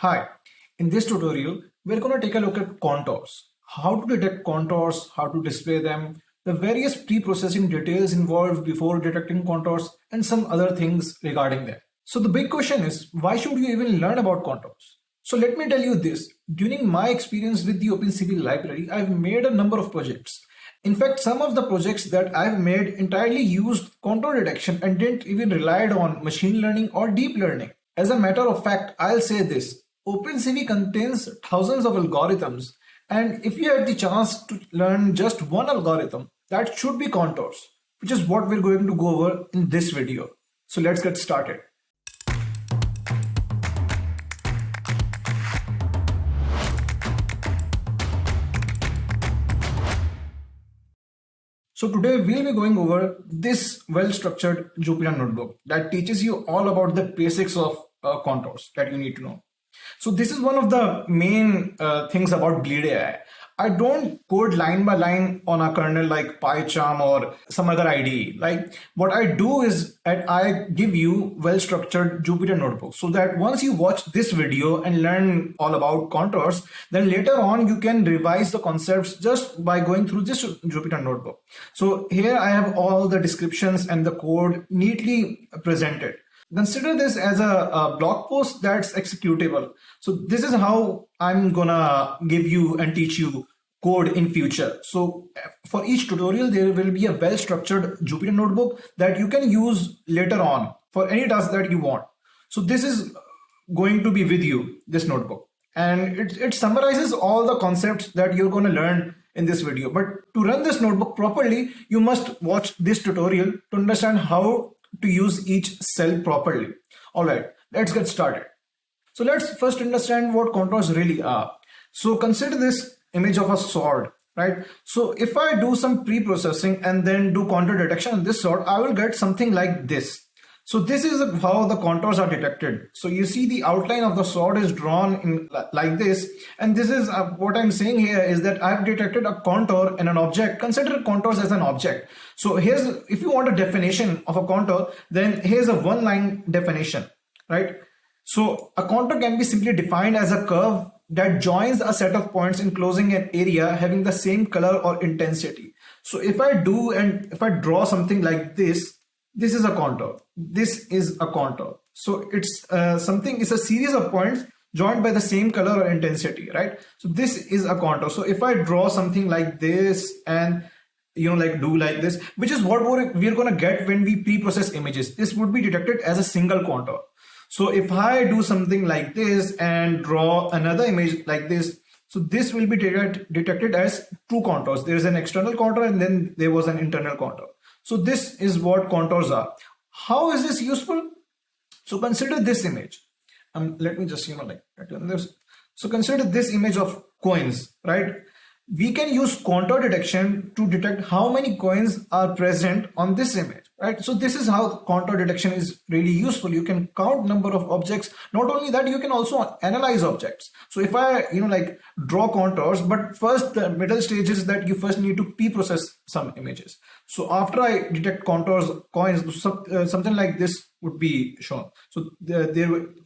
Hi, in this tutorial, we're going to take a look at contours. How to detect contours, how to display them, the various pre-processing details involved before detecting contours, and some other things regarding them. So the big question is, why should you even learn about contours? So let me tell you this. During my experience with the OpenCV library, I've made a number of projects. In fact, some of the projects that I've made entirely used contour detection and didn't even relied on machine learning or deep learning. As a matter of fact, I'll say this. OpenCV contains thousands of algorithms, and if you had the chance to learn just one algorithm, that should be contours, which is what we're going to go over in this video. So let's get started. So today we'll be going over this well-structured Jupyter notebook that teaches you all about the basics of contours that you need to know. So this is one of the main things about Bleed AI. I don't code line by line on a kernel like PyCharm or some other IDE. Like what I do is that I give you well-structured Jupyter notebook so that once you watch this video and learn all about contours, then later on you can revise the concepts just by going through this Jupyter notebook. So here I have all the descriptions and the code neatly presented. Consider this as a blog post that's executable. So this is how I'm gonna give you and teach you code in future. So for each tutorial, there will be a well-structured Jupyter notebook that you can use later on for any task that you want. So this is going to be with you, this notebook. And it summarizes all the concepts that you're gonna learn in this video. But to run this notebook properly, you must watch this tutorial to understand how to use each cell properly. All right, let's get started. So let's first understand what contours really are. So consider this image of a sword, right? So if I do some pre-processing and then do contour detection on this sword, I will get something like this. So this is how the contours are detected. So you see the outline of the sword is drawn in like this. And this is what I'm saying here is that I've detected a contour in an object. Consider contours as an object. So if you want a definition of a contour, then here's a one-line definition, right? So a contour can be simply defined as a curve that joins a set of points enclosing an area having the same color or intensity. So if I draw something like this, this is a contour. This is a contour. So it's a series of points joined by the same color or intensity, right? So this is a contour. So if I draw something like this and do like this, which is what we're going to get when we pre-process images. This would be detected as a single contour. So if I do something like this and draw another image like this, so this will be detected as two contours. There is an external contour and then there was an internal contour. So this is what contours are. How is this useful? So consider this image. Let me just turn this. So consider this image of coins, right? We can use contour detection to detect how many coins are present on this image, right? So this is how contour detection is really useful. You can count number of objects. Not only that, you can also analyze objects. So if I draw contours, but first the middle stage is that you first need to pre-process some images. So after I detect contours, coins, something like this would be shown. So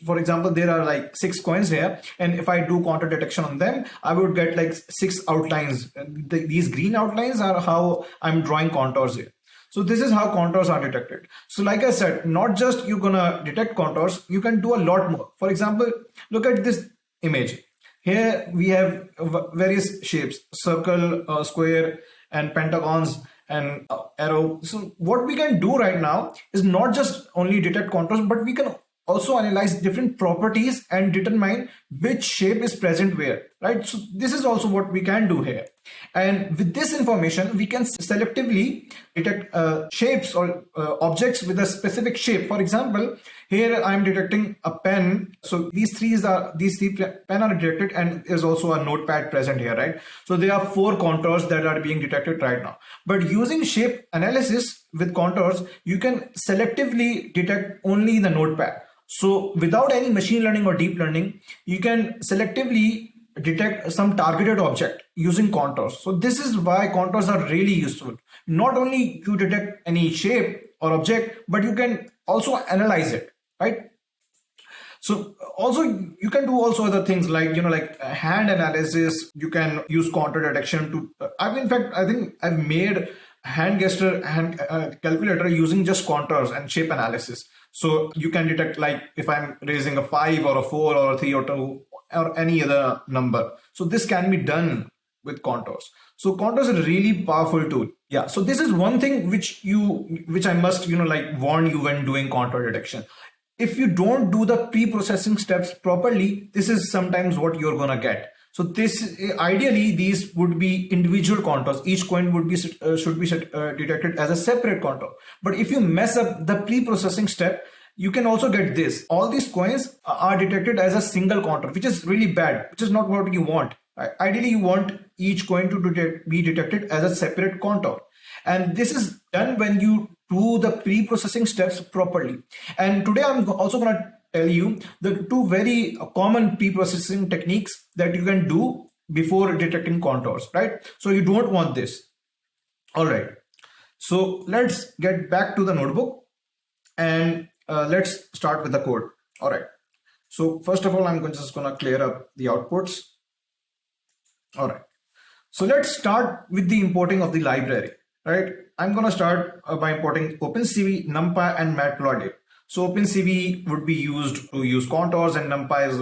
for example, there are like 6 coins here, and if I do contour detection on them, I would get like 6 outlines. These green outlines are how I'm drawing contours here. So this is how contours are detected. So like I said, not just you're gonna detect contours, you can do a lot more. For example, look at this image. Here we have various shapes, circle, square, and pentagons, and arrow. So what we can do right now is not just only detect contours, but we can also analyze different properties and determine which shape is present where, right? So this is also what we can do here. And with this information, we can selectively detect shapes or objects with a specific shape. For example, here I'm detecting a pen. So these three pen are detected, and there's also a notepad present here, right? So there are 4 contours that are being detected right now. But using shape analysis with contours, you can selectively detect only the notepad. So without any machine learning or deep learning, you can selectively detect some targeted object using contours. So this is why contours are really useful. Not only to detect any shape or object, but you can also analyze it, right? So also you can do also other things like, like hand analysis. You can use contour detection to, I think I've made hand gesture hand calculator using just contours and shape analysis. So you can detect like if I'm raising a 5 or a 4 or a 3 or 2 or any other number. So this can be done with contours. So contours is a really powerful tool. Yeah. So this is one thing which I must, like warn you when doing contour detection. If you don't do the pre-processing steps properly, this is sometimes what you're gonna get. So this ideally these would be individual contours. Each coin would be should be detected as a separate contour. But if you mess up the pre-processing step, you can also get this. All these coins are detected as a single contour, which is really bad, which is not what you want. Ideally, you want each coin to be detected as a separate contour. And this is done when you do the pre-processing steps properly. And today I'm also going to tell you the two very common pre-processing techniques that you can do before detecting contours, right? So you don't want this. All right. So let's get back to the notebook and let's start with the code. All right. So first of all, I'm just going to clear up the outputs. All right. So let's start with the importing of the library, right? I'm going to start by importing OpenCV, NumPy, and Matplotlib. So OpenCV would be used to use contours, and NumPy is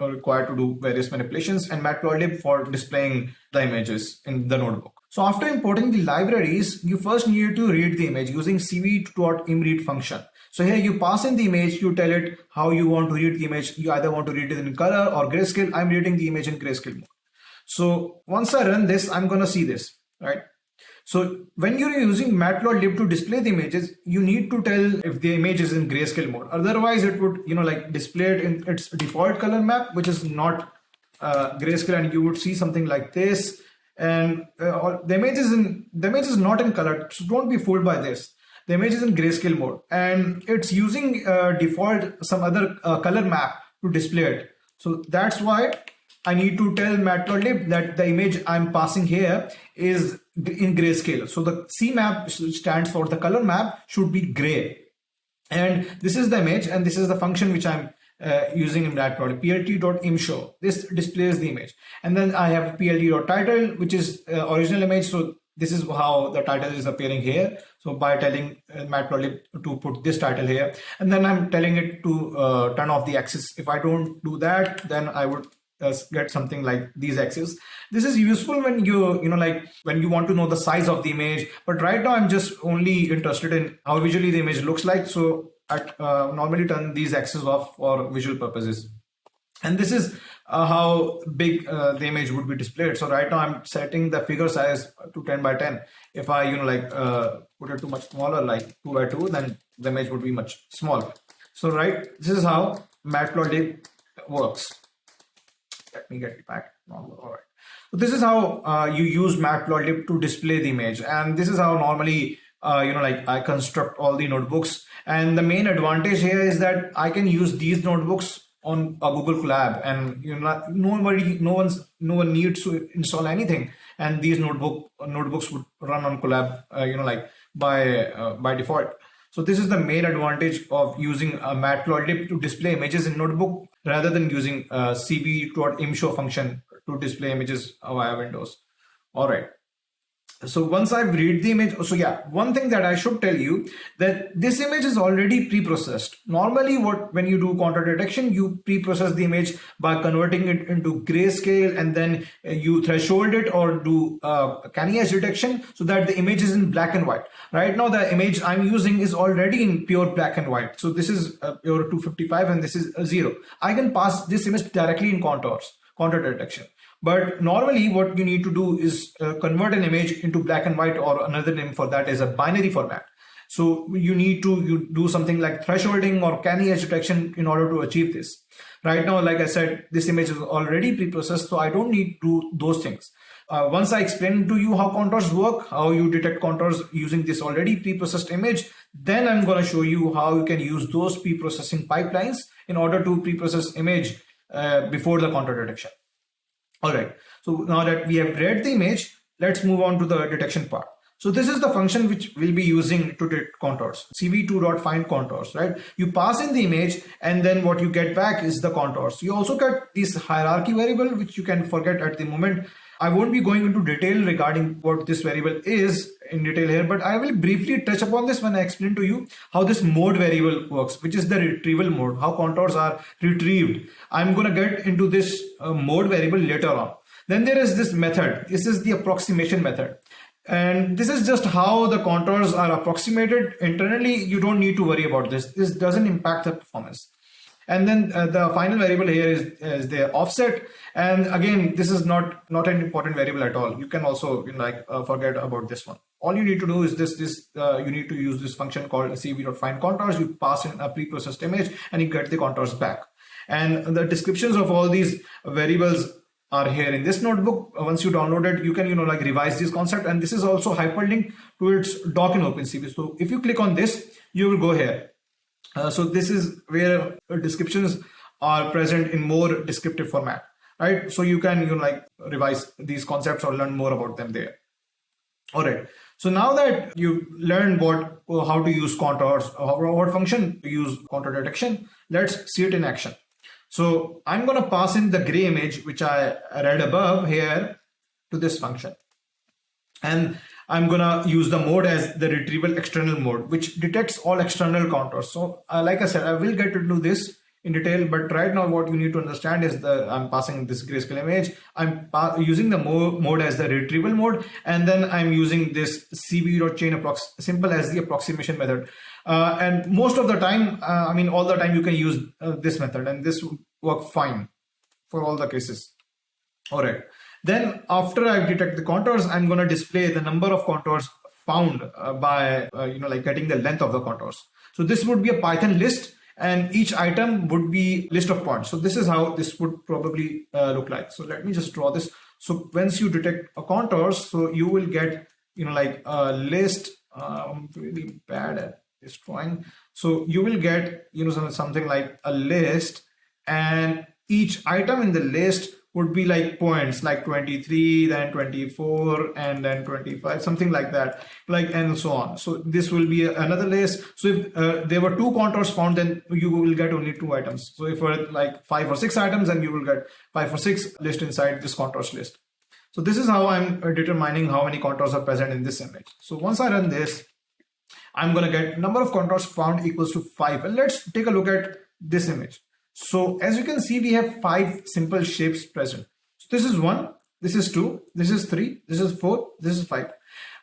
required to do various manipulations, and Matplotlib for displaying the images in the notebook. So after importing the libraries, you first need to read the image using cv.imread function. So here you pass in the image, you tell it how you want to read the image. You either want to read it in color or grayscale. I'm reading the image in grayscale mode. So once I run this, I'm going to see this, right? So when you're using Matplotlib to display the images, you need to tell if the image is in grayscale mode. Otherwise, it would, like display it in its default color map, which is not grayscale, and you would see something like this. And the image is not in color, so don't be fooled by this. The image is in grayscale mode, and it's using default some other color map to display it. So that's why I need to tell Matplotlib that the image I'm passing here is in grayscale. So the C map stands for the color map should be gray. And this is the image, and this is the function which I'm using in Matplotlib, plt.imshow. This displays the image. And then I have plt.title, which is original image. So this is how the title is appearing here. So by telling Matplotlib to put this title here, and then I'm telling it to turn off the axis. If I don't do that, then I would get something like these axes. This is useful when when you want to know the size of the image, but right now I'm just only interested in how visually the image looks like. So I normally turn these axes off for visual purposes. And this is how big the image would be displayed. So right now I'm setting the figure size to 10 by 10. If I put it to much smaller, like 2 by 2, then the image would be much smaller. So this is how Matplotlib works. Let me get it back. All right. So this is how you use Matplotlib to display the image, and this is how normally I construct all the notebooks. And the main advantage here is that I can use these notebooks on a Google Colab, and no one needs to install anything, and these notebooks would run on Colab by default. So this is the main advantage of using a Matplotlib to display images in notebook rather than using cv.imshow function to display images via Windows. All right. So once I read the image, so yeah, one thing that I should tell you that this image is already pre-processed. Normally when you do contour detection, you pre-process the image by converting it into grayscale, and then you threshold it or do canny edge detection so that the image is in black and white. Right now, the image I'm using is already in pure black and white. So this is pure 255 and this is 0. I can pass this image directly in contour detection. But normally what you need to do is convert an image into black and white, or another name for that is a binary format. So you need to do something like thresholding or canny edge detection in order to achieve this. Right now, like I said, this image is already pre-processed, so I don't need to do those things. Once I explain to you how contours work, how you detect contours using this already pre-processed image, then I'm going to show you how you can use those pre-processing pipelines in order to pre-process image before the contour detection. All right, so now that we have read the image, let's move on to the detection part. So this is the function which we'll be using to detect contours. cv2.find contours, right? You pass in the image and then what you get back is the contours. You also get this hierarchy variable, which you can forget at the moment. I won't be going into detail regarding what this variable is in detail here, but I will briefly touch upon this when I explain to you how this mode variable works, which is the retrieval mode, how contours are retrieved. I'm going to get into this mode variable later on. Then there is this method. This is the approximation method. And this is just how the contours are approximated internally. You don't need to worry about this. This doesn't impact the performance. And then the final variable here is the offset. And again, this is not an important variable at all. You can also forget about this one. All you need to do is you need to use this function called cv.find contours. You pass in a pre-processed image and you get the contours back. And the descriptions of all these variables are here in this notebook. Once you download it, you can revise this concept, and this is also hyperlinked to its doc in OpenCV. So if you click on this, you will go here. So this is where descriptions are present in more descriptive format, right? So you can revise these concepts or learn more about them there. All right. So now that you learned how to use contours, what function to use contour detection, let's see it in action. So I'm going to pass in the gray image, which I read above here, to this function. And I'm going to use the mode as the retrieval external mode, which detects all external contours. So like I said, I will get into this in detail, but right now what you need to understand is I'm passing this grayscale image. I'm using the mode as the retrieval mode, and then I'm using this cv.chain simple as the approximation method. And most of the time, all the time you can use this method, and this will work fine for all the cases. All right. Then after I detect the contours, I'm going to display the number of contours found by getting the length of the contours. So this would be a Python list, and each item would be list of points. So this is how this would probably look like. So let me just draw this. So once you detect a contours, so you will get a list. I'm really bad at this drawing. So you will get something like a list, and each item in the list would be like points, like 23, then 24, and then 25, something like that, and so on. So this will be another list. So if there were 2 contours found, then you will get only 2 items. So if for like 5 or 6 items, then you will get 5 or 6 lists inside this contours list. So this is how I'm determining how many contours are present in this image. So once I run this, I'm going to get number of contours found equals to 5. And let's take a look at this image. So as you can see, we have 5 simple shapes present. So this is 1, this is 2, this is 3, this is 4, this is 5.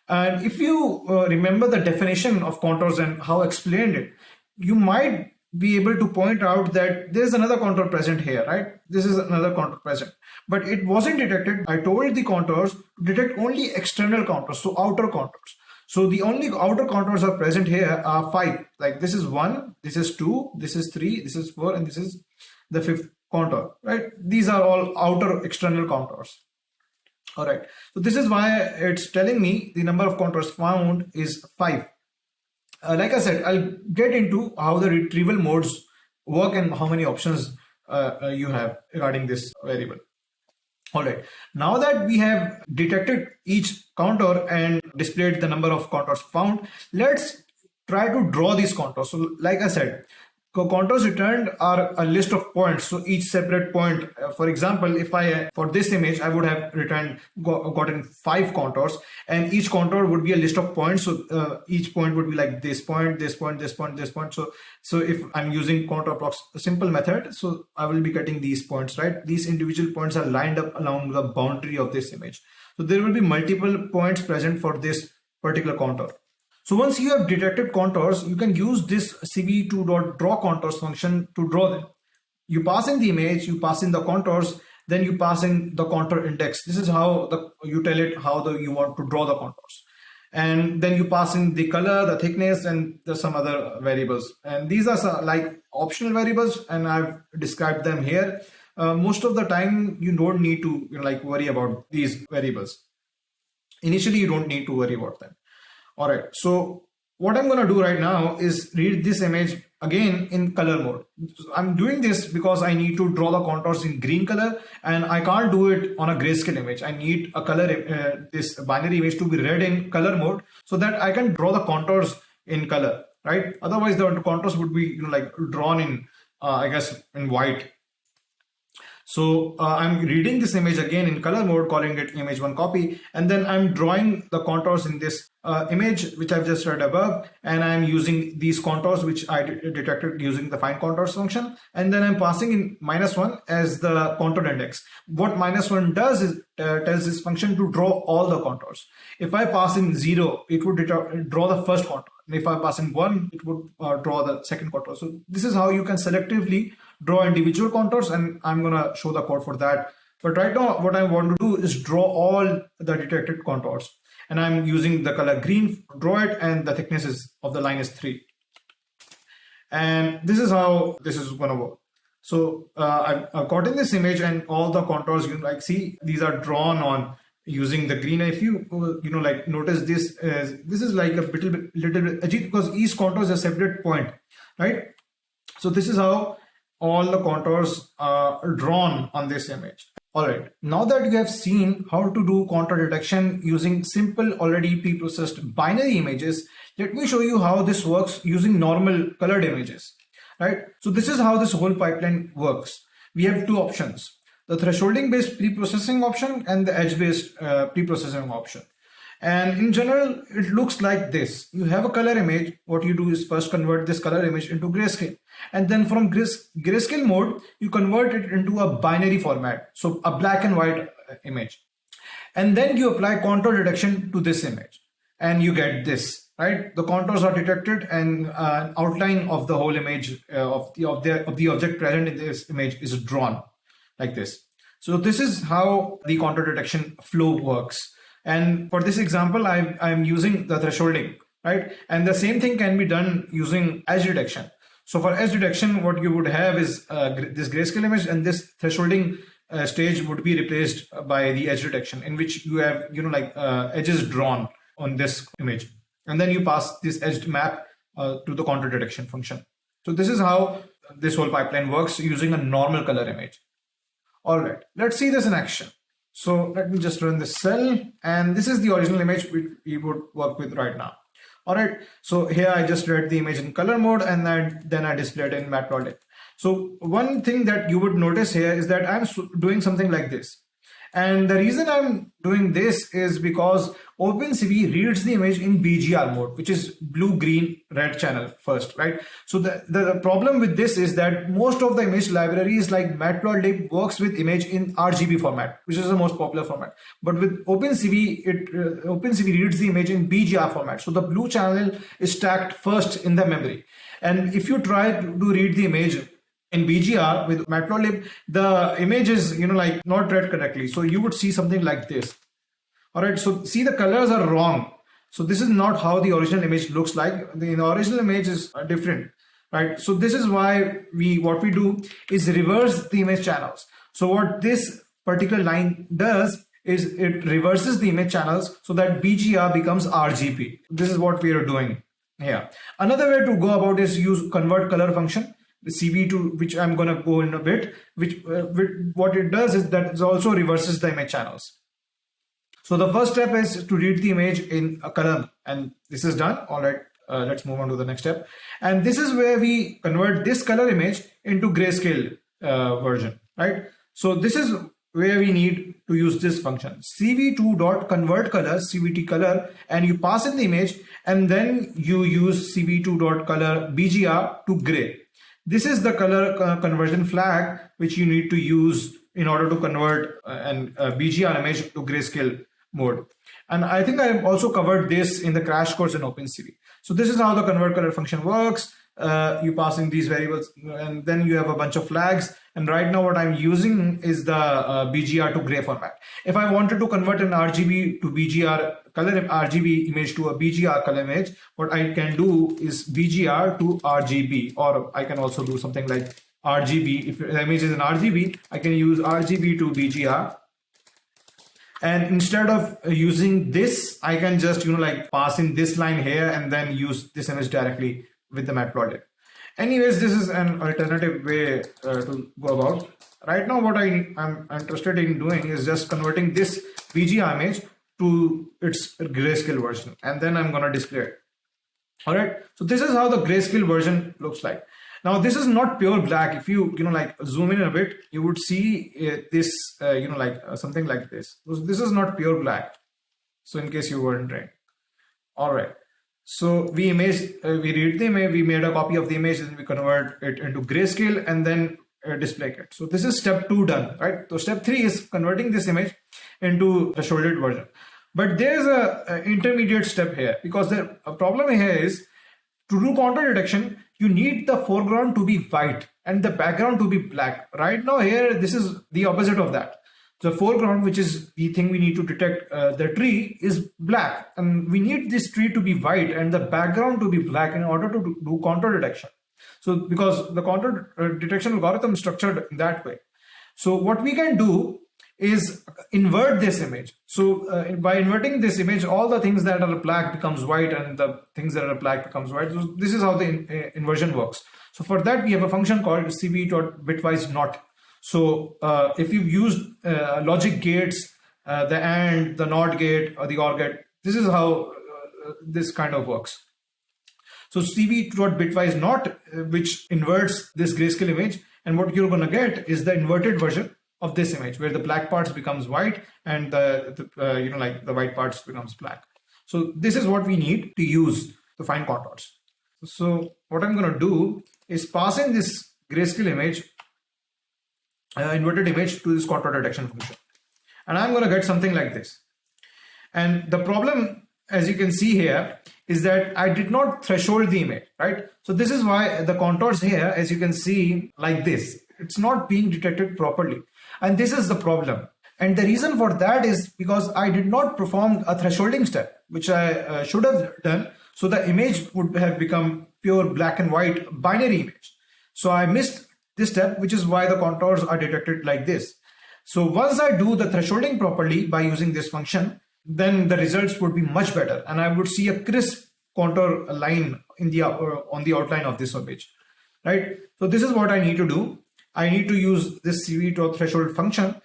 And if you remember the definition of contours and how I explained it, you might be able to point out that there's another contour present here, right? This is another contour present, but it wasn't detected. I told the contours to detect only external contours, so outer contours. So the only outer contours are present here are 5. Like this is 1, this is 2, this is 3, this is 4, and this is the 5th contour, right? These are all outer external contours. All right. So this is why it's telling me the number of contours found is 5. Like I said, I'll get into how the retrieval modes work and how many options you have regarding this variable. All right. Now that we have detected each contour and displayed the number of contours found, let's try to draw these contours. So like I said, contours returned are a list of points. So each separate point, for example, if for this image, I would have gotten 5 contours, and each contour would be a list of points. So each point would be like this point, this point, this point, this point. So if I'm using contour simple method, so I will be getting these points, right? These individual points are lined up along the boundary of this image. So there will be multiple points present for this particular contour. So once you have detected contours, you can use this cv2.drawContours function to draw them. You pass in the image, you pass in the contours, then you pass in the contour index. This is how you tell it how you want to draw the contours. And then you pass in the color, the thickness, and some other variables. And these are like optional variables, and I've described them here. Most of the time, you don't need to worry about these variables. Initially, you don't need to worry about them. All right. So what I'm going to do right now is read this image again in color mode. I'm doing this because I need to draw the contours in green color, and I can't do it on a grayscale image. I need a color, this binary image to be read in color mode so that I can draw the contours in color, right? Otherwise the contours would be like drawn in, I guess, in white. So I'm reading this image again in color mode, calling it image one copy, and then I'm drawing the contours in this image which I've just read above, and I'm using these contours which I detected using the find contours function, and then I'm passing in -1 as the contour index. What -1 does is tells this function to draw all the contours. If I pass in 0, it would draw the first contour. And if I pass in 1, it would draw the second contour. So this is how you can selectively draw individual contours, and I'm going to show the code for that. But right now what I want to do is draw all the detected contours, and I'm using the color green to draw it, and the thickness of the line is 3. And this is how this is going to work. So I've gotten this image, and all the contours, like see, these are drawn on using the green. If you like notice this is like a little bit edgy because each contour is a separate point, right? So this is how all the contours are drawn on this image. All right, now that you have seen how to do contour detection using simple already pre-processed binary images, let me show you how this works using normal colored images, right? So this is how this whole pipeline works. We have two options: the thresholding based pre-processing option and the edge based pre-processing option. And in general, it looks like this. You have a color image. What you do is first convert this color image into grayscale. And then from grayscale mode, you convert it into a binary format. So a black and white image. And then you apply contour detection to this image. And you get this, right? The contours are detected, and an outline of the whole image of the object present in this image is drawn like this. So this is how the contour detection flow works. And for this example, I'm using the thresholding, right? And the same thing can be done using edge detection. So for edge detection, what you would have is this grayscale image, and this thresholding stage would be replaced by the edge detection, in which you have edges drawn on this image, and then you pass this edged map to the contour detection function. So this is how this whole pipeline works using a normal color image. All right, let's see this in action. So let me just run this cell, and this is the original image we would work with right now. All right, so here I just read the image in color mode, and then I displayed it in Matplotlib. So one thing that you would notice here is that I'm doing something like this. And the reason I'm doing this is because OpenCV reads the image in BGR mode, which is blue, green, red channel first, right? So the problem with this is that most of the image libraries like Matplotlib works with image in RGB format, which is the most popular format. But with OpenCV, OpenCV reads the image in BGR format. So the blue channel is stacked first in the memory. And if you try to read the image in BGR with Matplotlib, the image is not read correctly. So you would see something like this. All right, so see, the colors are wrong. So this is not how the original image looks like. The original image is different, right? So this is why what we do is reverse the image channels. So what this particular line does is it reverses the image channels so that BGR becomes RGB. This is what we are doing here. Another way to go about is use convert color function, the CV2, which I'm going to go in a bit, which what it does is that it also reverses the image channels. So the first step is to read the image in a color, and this is done. All right, let's move on to the next step. And this is where we convert this color image into grayscale version, right? So this is where we need to use this function, cv2.convertColor, CVT color, and you pass in the image, and then you use cv2.color BGR to gray. This is the color conversion flag which you need to use in order to convert an BGR image to grayscale mode. And I think I have also covered this in the crash course in OpenCV. So this is how the convert color function works. You pass in these variables, and then you have a bunch of flags. And right now what I'm using is the BGR to gray format. If I wanted to convert an RGB to BGR color, RGB image to a BGR color image, what I can do is BGR to RGB, or I can also do something like RGB. If the image is in RGB, I can use RGB to BGR. And instead of using this, I can just, like pass in this line here and then use this image directly with the matplotlib. Anyways, this is an alternative way to go about. Right now, what I'm interested in doing is just converting this VGA image to its grayscale version, and then I'm going to display it. All right. So this is how the grayscale version looks like. Now, this is not pure black. If you, like zoom in a bit, you would see this, something like this. So this is not pure black. So in case you weren't trained. All right. So we read the image, we made a copy of the image, and we convert it into grayscale and then display it. So this is step 2 done, right? So step 3 is converting this image into a shaded version. But there's a intermediate step here, because the problem here is to do contour detection, you need the foreground to be white and the background to be black. Right now here, this is the opposite of that. The foreground, which is the thing we need to detect, the tree, is black, and we need this tree to be white and the background to be black in order to do contour detection. So because the contour detection algorithm is structured in that way. So what we can do is invert this image. So by inverting this image, all the things that are black becomes white and the things that are black becomes white. So this is how the inversion works. So for that, we have a function called cv.bitwise-not. So if you've used logic gates, the AND, the NOT gate, or the OR gate, this is how this kind of works. So cv.bitwise-not, which inverts this grayscale image, and what you're going to get is the inverted version of this image, where the black parts becomes white and the white parts becomes black. So this is what we need to use to find contours. So what I'm going to do is pass in this grayscale image, inverted image, to this contour detection function, and I'm going to get something like this. And the problem, as you can see here, is that I did not threshold the image, right? So this is why the contours here, as you can see, like this, it's not being detected properly. And this is the problem. And the reason for that is because I did not perform a thresholding step, which I should have done. So the image would have become pure black and white binary image. So I missed this step, which is why the contours are detected like this. So once I do the thresholding properly by using this function, then the results would be much better, and I would see a crisp contour line in the on the outline of this image, right? So this is what I need to do. I need to use this cv.threshold function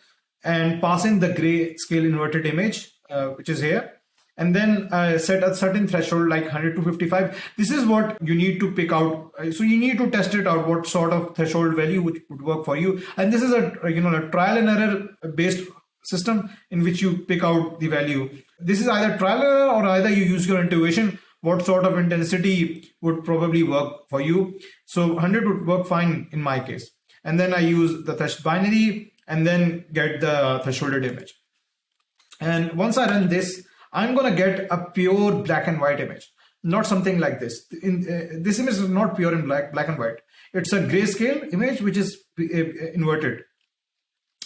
and pass in the grayscale inverted image, which is here, and then set a certain threshold like 100 to 55. This is what you need to pick out. So you need to test it out, what sort of threshold value which would work for you. And this is a trial and error based system in which you pick out the value. This is either trial and error, or either you use your intuition, what sort of intensity would probably work for you. So 100 would work fine in my case. And then I use the thresh binary and then get the thresholded image. And once I run this, I'm going to get a pure black and white image, not something like this. This image is not pure in black and white. It's a grayscale image which is inverted.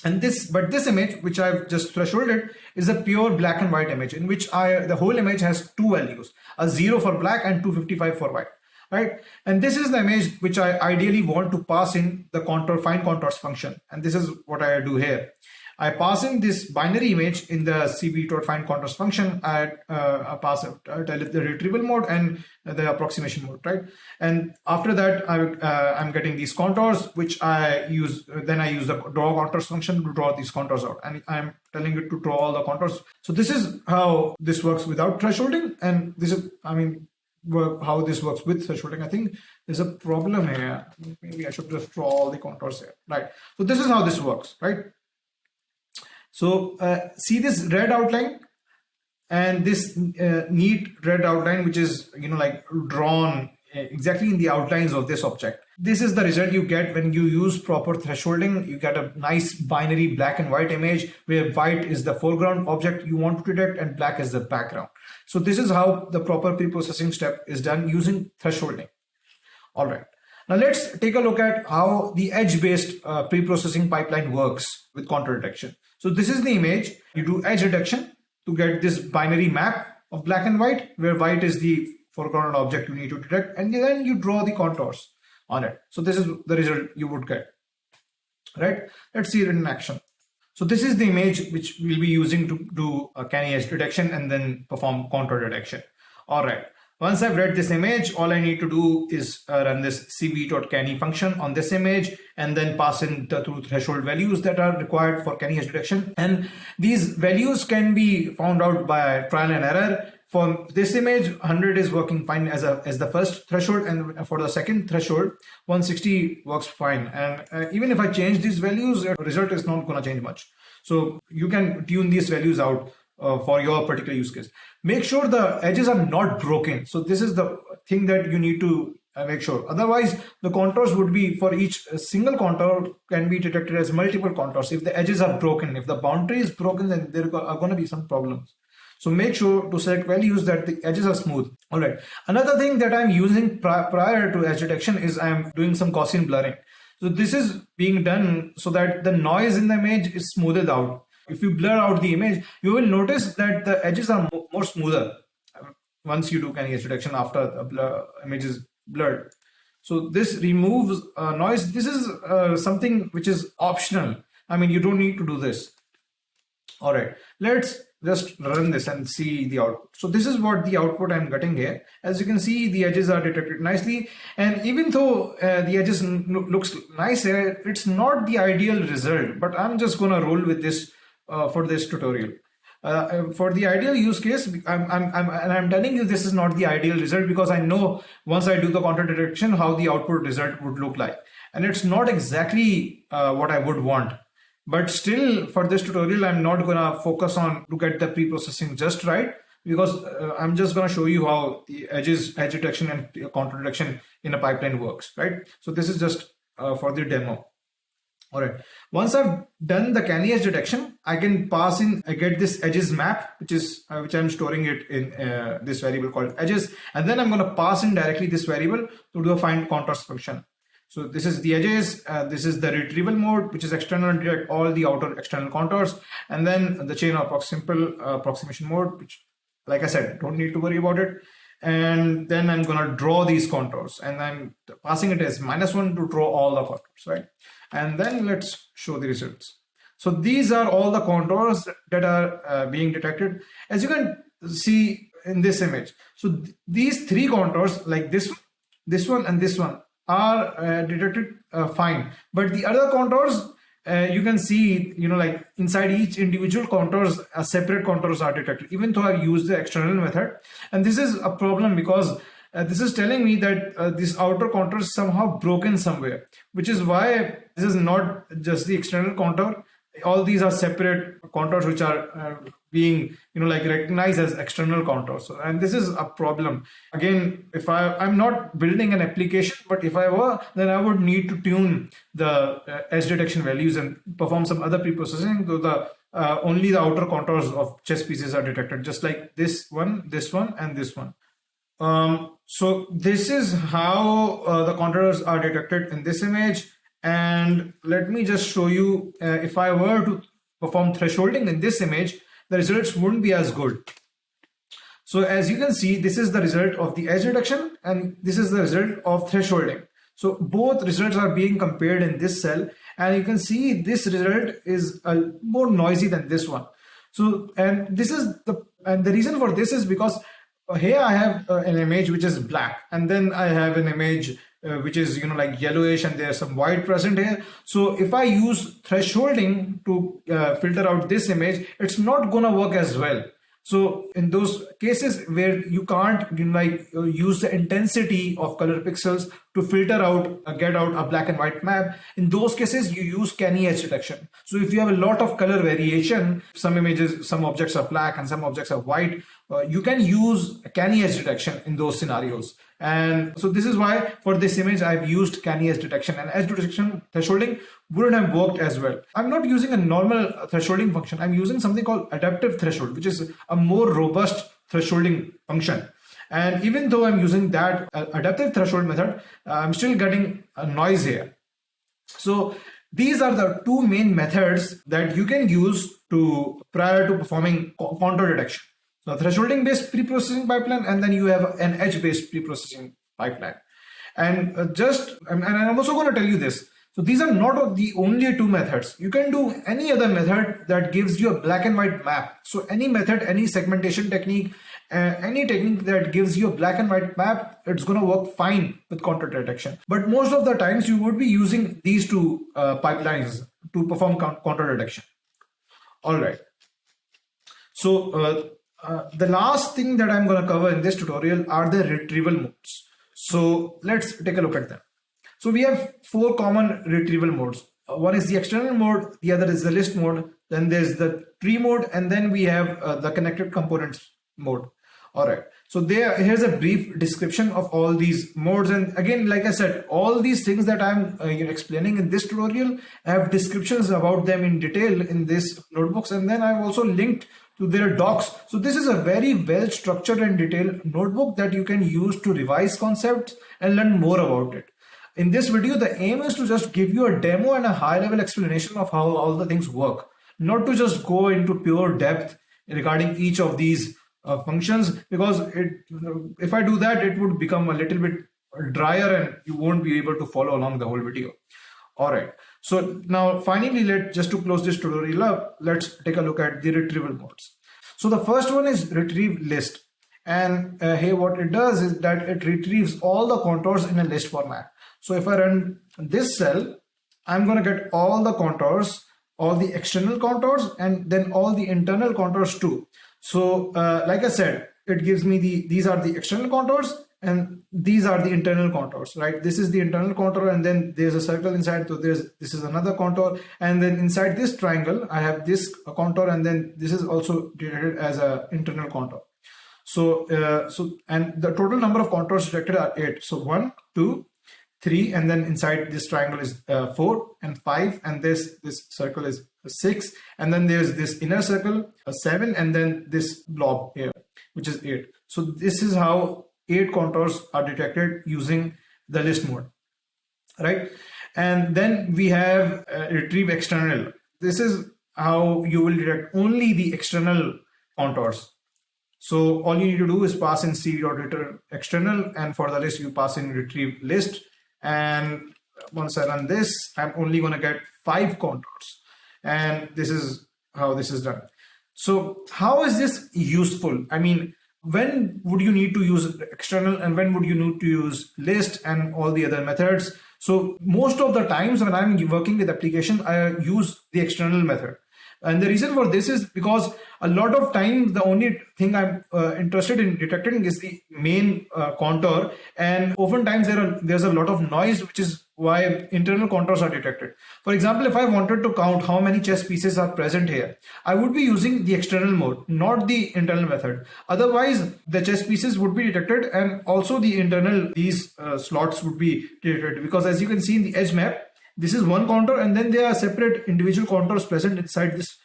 And this image, which I've just thresholded, is a pure black and white image in which the whole image has two values, a 0 for black and 255 for white, right? And this is the image which I ideally want to pass in the find contours function. And this is what I do here. I pass in this binary image in the cv.findContours function. I pass it, tell it the retrieval mode and the approximation mode, right? And after that, I'm getting these contours, which I use. Then I use the draw contours function to draw these contours out, and I'm telling it to draw all the contours. So this is how this works without thresholding, and this is, how this works with thresholding. I think there's a problem here. Maybe I should just draw all the contours here, right? So this is how this works, right? So see this red outline and this neat red outline, which is drawn exactly in the outlines of this object. This is the result you get when you use proper thresholding. You get a nice binary black and white image where white is the foreground object you want to detect and black is the background. So this is how the proper pre-processing step is done using thresholding. All right. Now let's take a look at how the edge-based pre-processing pipeline works with contour detection. So this is the image. You do edge detection to get this binary map of black and white, where white is the foreground object you need to detect, and then you draw the contours on it. So this is the result you would get, right? Let's see it in action. So this is the image which we'll be using to do a canny edge detection and then perform contour detection. All right. Once I've read this image, all I need to do is run this cv.canny function on this image and then pass in the two threshold values that are required for canny edge detection. And these values can be found out by trial and error. For this image, 100 is working fine as the first threshold, and for the second threshold, 160 works fine. And even if I change these values, the result is not going to change much. So you can tune these values out for your particular use case. Make sure the edges are not broken. So this is the thing that you need to make sure. Otherwise, the contours would be, for each single contour can be detected as multiple contours. If the edges are broken, if the boundary is broken, then there are going to be some problems. So make sure to select values that the edges are smooth. All right. Another thing that I'm using prior to edge detection is I'm doing some Gaussian blurring. So this is being done so that the noise in the image is smoothed out. If you blur out the image, you will notice that the edges are more smoother once you do canny edge detection after the image is blurred. So this removes noise. This is something which is optional. I mean, you don't need to do this. All right, let's just run this and see the output. So this is what the output I'm getting here. As you can see, the edges are detected nicely. And even though the edges looks nice here, it's not the ideal result, but I'm just gonna roll with this for this tutorial. For the ideal use case, I'm telling you this is not the ideal result because I know once I do the contour detection how the output result would look like, and it's not exactly what I would want. But still, for this tutorial, I'm not gonna focus on to get the pre-processing just right, because I'm just gonna show you how the edge detection and contour detection in a pipeline works, right? So this is just for the demo. All right. Once I've done the canny edge detection, I can pass in. I get this edges map, which I'm storing it in this variable called edges, and then I'm going to pass in directly this variable to do a find contours function. So this is the edges. This is the retrieval mode, which is external, detect all the outer external contours, and then the chain of simple approximation mode, which, like I said, don't need to worry about it. And then I'm going to draw these contours, and I'm passing it as -1 to draw all the contours, right? And then let's show the results. So these are all the contours that are being detected, as you can see in this image. So these three contours, like this one, and this one, are detected fine. But the other contours, you can see, like inside each individual contours, separate contours are detected, even though I've used the external method. And this is a problem because this is telling me that this outer contour is somehow broken somewhere, which is why this is not just the external contour. All these are separate contours which are being, like recognized as external contours. And this is a problem. Again, if I'm not building an application, but if I were, then I would need to tune the edge detection values and perform some other pre-processing, so the only the outer contours of chess pieces are detected, just like this one, and this one. So this is how the contours are detected in this image. And let me just show you, if I were to perform thresholding in this image, the results wouldn't be as good. So as you can see, this is the result of the edge detection, and this is the result of thresholding. So both results are being compared in this cell, and you can see this result is more noisy than this one. So, and the reason for this is because here I have an image which is black, and then I have an image which is like yellowish, and there's some white present here. So if I use thresholding to filter out this image, it's not gonna work as well. So in those cases where you can't use the intensity of color pixels to filter out, get out a black and white map, in those cases you use canny edge detection. So if you have a lot of color variation, some images, some objects are black and some objects are white, you can use canny edge detection in those scenarios. And so this is why for this image I've used canny edge detection, and edge detection thresholding wouldn't have worked as well. I'm not using a normal thresholding function. I'm using something called adaptive threshold, which is a more robust thresholding function. And even though I'm using that adaptive threshold method, I'm still getting a noise here. So these are the two main methods that you can use prior to performing contour detection. So thresholding based pre-processing pipeline, and then you have an edge based pre-processing pipeline. And I'm also going to tell you this. So these are not the only two methods. You can do any other method that gives you a black and white map. So any method, any segmentation technique, any technique that gives you a black and white map, it's going to work fine with contour detection. But most of the times you would be using these two pipelines to perform contour detection. All right. So the last thing that I'm going to cover in this tutorial are the retrieval modes. So let's take a look at them. So we have four common retrieval modes. One is the external mode, the other is the list mode, then there's the tree mode, and then we have the connected components mode. All right. So here's a brief description of all these modes. And again, like I said, all these things that I'm explaining in this tutorial, I have descriptions about them in detail in this notebooks, and then I've also linked to their docs. So this is a very well structured and detailed notebook that you can use to revise concepts and learn more about it. In this video, the aim is to just give you a demo and a high-level explanation of how all the things work, not to just go into pure depth regarding each of these functions, because if I do that, it would become a little bit drier and you won't be able to follow along the whole video. All right. So now finally, just to close this tutorial up, let's take a look at the retrieval modes. So the first one is retrieve list. And here what it does is that it retrieves all the contours in a list format. So if I run this cell, I'm going to get all the contours, all the external contours, and then all the internal contours too. So like I said, it gives me these are the external contours and these are the internal contours, right? This is the internal contour, and then there's a circle inside. So this is another contour, and then inside this triangle, I have this contour, and then this is also detected as an internal contour. So and the total number of contours detected are 8. So 1, 2, 3, and then inside this triangle is 4 and 5, and this circle is 6, and then there's this inner circle 7, and then this blob here, which is 8. So this is how 8 contours are detected using the list mode, right? And then we have retrieve external. This is how you will detect only the external contours. So all you need to do is pass in cv.return external, and for the list you pass in retrieve list. And once I run this, I'm only going to get 5 contours, and this is how this is done. So how is this useful? I mean, when would you need to use external, and when would you need to use list and all the other methods? So most of the times when I'm working with applications, I use the external method. And the reason for this is because a lot of times the only thing I'm interested in detecting is the main contour, and oftentimes there's a lot of noise, which is why internal contours are detected. For example, if I wanted to count how many chess pieces are present here, I would be using the external mode, not the internal method. Otherwise, the chess pieces would be detected, and also the internal, these slots would be detected, because as you can see in the edge map, this is one contour, and then there are separate individual contours present inside this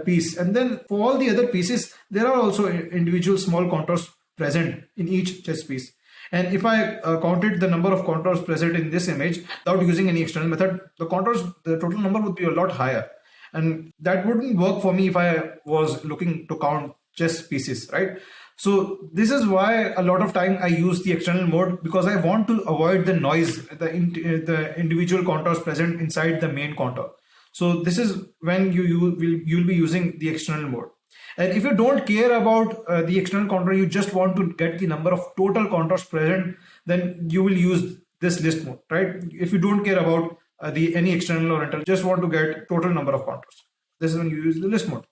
piece. And then for all the other pieces, there are also individual small contours present in each chess piece. And if I counted the number of contours present in this image without using any external method, the total number would be a lot higher. And that wouldn't work for me if I was looking to count chess pieces, right? So this is why a lot of time I use the external mode, because I want to avoid the noise, the individual contours present inside the main contour. So this is when you'll be using the external mode. And if you don't care about the external contour, you just want to get the number of total contours present, then you will use this list mode, right? If you don't care about any external or internal, just want to get total number of contours, this is when you use the list mode.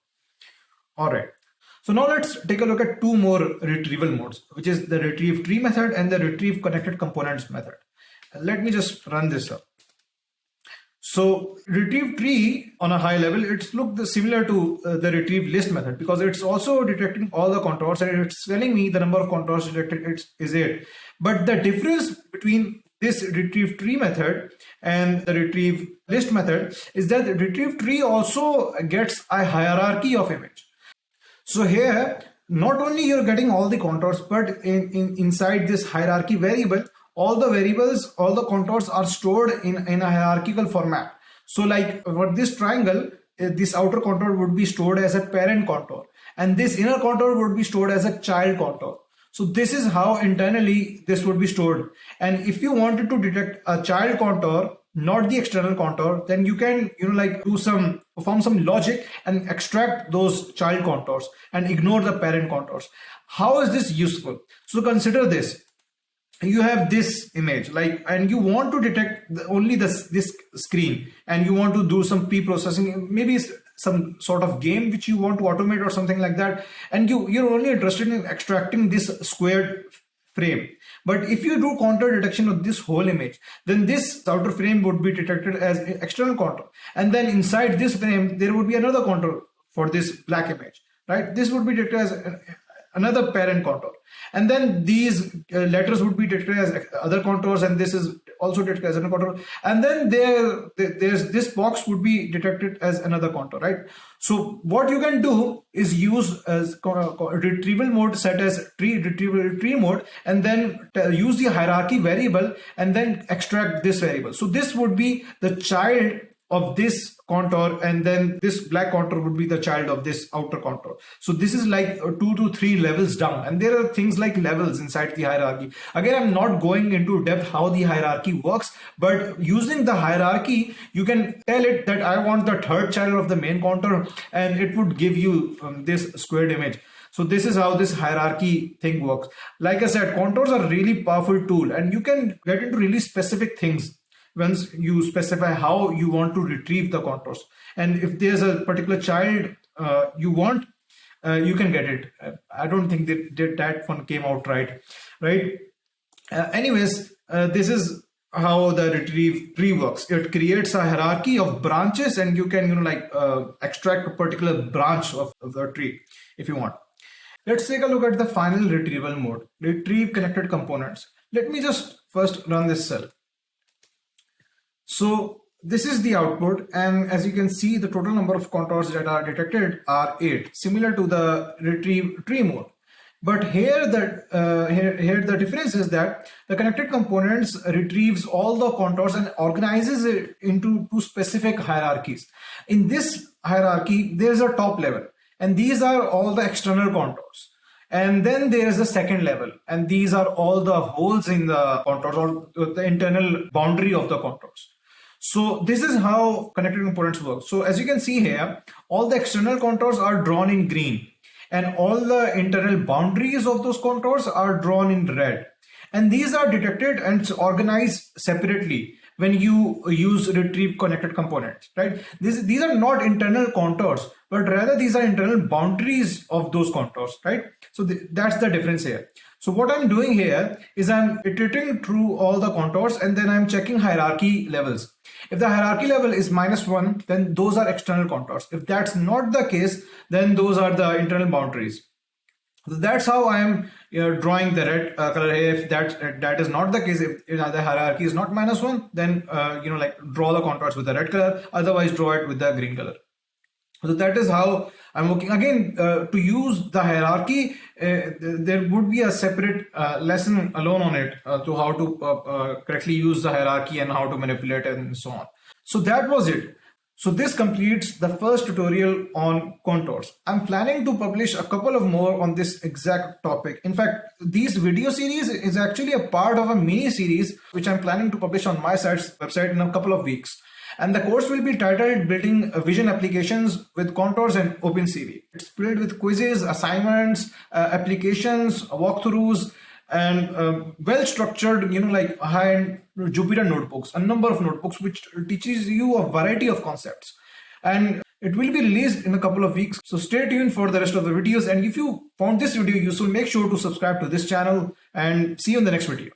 All right. So now let's take a look at 2 more retrieval modes, which is the retrieve tree method and the retrieve connected components method. Let me just run this up. So retrieve tree on a high level, it's similar to the retrieve list method, because it's also detecting all the contours and it's telling me the number of contours detected is 8. But the difference between this retrieve tree method and the retrieve list method is that the retrieve tree also gets a hierarchy of image. So here, not only you're getting all the contours, but inside this hierarchy variable, all the variables, all the contours are stored in a hierarchical format. So like for this triangle, this outer contour would be stored as a parent contour, and this inner contour would be stored as a child contour. So this is how internally this would be stored. And if you wanted to detect a child contour, not the external contour, then you can, like perform some logic and extract those child contours and ignore the parent contours. How is this useful? So consider this. You have this image, and you want to detect only this screen, and you want to do some pre-processing, maybe some sort of game which you want to automate or something like that, and you're only interested in extracting this squared frame. But if you do contour detection of this whole image, then this outer frame would be detected as external contour, and then inside this frame there would be another contour for this black image, right? This would be detected as another parent contour, and then these letters would be detected as other contours, and this is also detected as another contour, and then there's this box would be detected as another contour, right? So what you can do is use as retrieval mode set as retrieval tree mode, and then use the hierarchy variable and then extract this variable. So this would be the child of this contour, and then this black contour would be the child of this outer contour. So this is like 2 to 3 levels down, and there are things like levels inside the hierarchy. Again, I'm not going into depth how the hierarchy works, but using the hierarchy, you can tell it that I want the third child of the main contour, and it would give you this squared image. So this is how this hierarchy thing works. Like I said, contours are a really powerful tool, and you can get into really specific things once you specify how you want to retrieve the contours. And if there's a particular child you want, you can get it. I don't think that one came out right? Anyways, this is how the retrieve tree works. It creates a hierarchy of branches, and you can extract a particular branch of the tree if you want. Let's take a look at the final retrieval mode, retrieve connected components. Let me just first run this cell. So this is the output, and as you can see, the total number of contours that are detected are 8, similar to the retrieve tree mode. But here the difference is that the connected components retrieves all the contours and organizes it into 2 specific hierarchies. In this hierarchy, there's a top level, and these are all the external contours. And then there is a second level, and these are all the holes in the contours, or the internal boundary of the contours. So this is how connected components work. So as you can see here, all the external contours are drawn in green, and all the internal boundaries of those contours are drawn in red. And these are detected and organized separately when you use retrieve connected components, right? These are not internal contours, but rather these are internal boundaries of those contours, right? So that's the difference here. So what I'm doing here is I'm iterating through all the contours, and then I'm checking hierarchy levels. If the hierarchy level is -1, then those are external contours. If that's not the case, then those are the internal boundaries. So that's how I am drawing the red color here. If that is not the case, if the hierarchy is not -1, then draw the contours with the red color. Otherwise, draw it with the green color. So that is how I'm working. Again, to use the hierarchy, there would be a separate lesson alone on it to how to correctly use the hierarchy and how to manipulate it and so on. So that was it. So this completes the first tutorial on contours. I'm planning to publish a couple of more on this exact topic. In fact, these video series is actually a part of a mini series which I'm planning to publish on my website in a couple of weeks. And the course will be titled Building Vision Applications with Contours and OpenCV. It's filled with quizzes, assignments, applications, walkthroughs, and well-structured, high-end Jupyter notebooks, a number of notebooks which teaches you a variety of concepts. And it will be released in a couple of weeks. So stay tuned for the rest of the videos. And if you found this video useful, make sure to subscribe to this channel, and see you in the next video.